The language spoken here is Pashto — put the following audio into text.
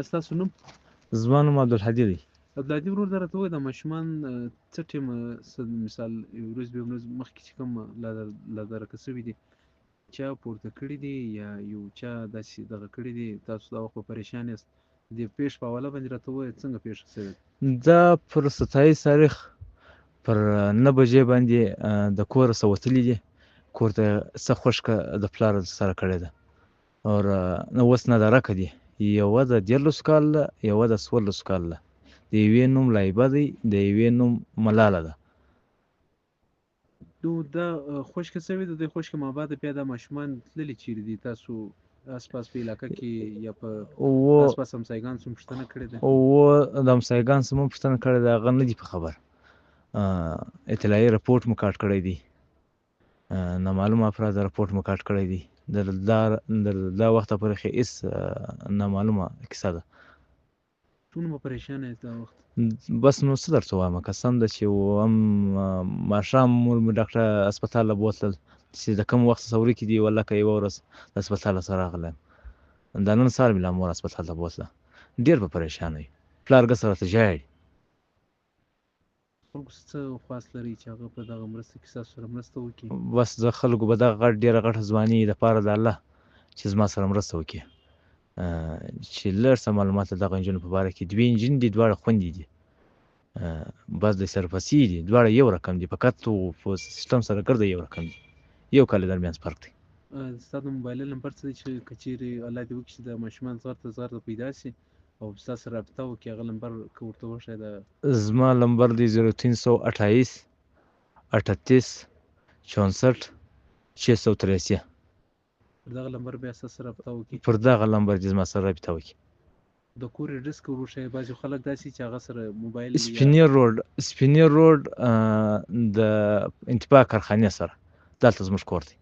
ستاسو نوم؟ زما نوم عبدالهادي دی. عبدالهادي ورور دا راته ووایه د ماشومان څه ټیمه مثال یو ورځ بیا ورځ مخکې چې کوم لادرکه سوي دي چا پورته کړي دي یا یو چا داسې دغه کړي دي تاسو دا وخت په پریشان یاست د پیښ په حواله باندې راته ووایه څنګه پیښه سوې ده؟ دا پر 27 تاریخ پر 9 بجې باندې د کوره څخه وتلي دي. کور ته څه خوشکه د پلار سره کړې ده او اوس ندارکه دي. یوه د 13 کال ده، یوه د 14 کال ده. د یوې نوم لایبه دی، د یوې نوم ملاله ده. نو دا خوشکه سوې ده، د خوشکه مابعد بیا دا ماشومان تللي چیرې دي؟ تاسو آس پاس په علاقه کې یا په آس پاس همسایګان څخه پوښتنه کړې ده؟ د همسایګان څخه مو پوښتنه کړې ده، هغه نه دي په خبر. اطلاعي رپورټ مو کاټ کړی دی، نامعلوم افراد رپورټ مو کاټ کړی دی. دا وخته پورې هیڅ نامعلومه کیسه ده. څومره مو پریشانه یاست دا وخت؟ بس نو څه درته ووایم، قسم ده چې هم ماښام مو ډاکټر هسپتال له بوتلل چې د کوم وخت څخه وړکې دي والله که یوه ورځ د هسپتال څخه راغلی یم. دا نن سهار مې لا مور هسپتال ته بوتله. ډېر په پریشانه وي، پلار ګسه راته ژاړي. خلکو څه خواست لرئ چې هغه په دغه مرسته کې ستاسو سره مرسته وکړي؟ بس د خلکو به دغه ډېره غټه ځواني دپاره د الله چې زما سره مرسته وکړي، چې لږ څه معلومات د دغه نجونو په باره کې. 2 نجونې دي، دواړه خویندې دي، بس د سرپسې دي، دواړه یو رقم دي، په قد و په سیسټم سره ګرده یو رقم دي، یو کال یې درمیانځ فرق دی. ستا د موبایل نمبر څه دی چې که چیرې الله دې وکړي چې د ماشومان زغرته پیدا شي او ستا سره رابطه وکړي، هغه نمبر که ورته وښایې؟ زما نمبر دی 0328 38 64 683. پر دغه نمبر بیا ستا سره رابطه وکړي؟ پر دغه نمبر دې زما سره رابطه وکړي. د کور اډرس که وروښایې؟ بعضې خلک داسې چې هغه سره موبایل سپینې روډ د انتباه کارخانې سره، دلته زموږ کور دی.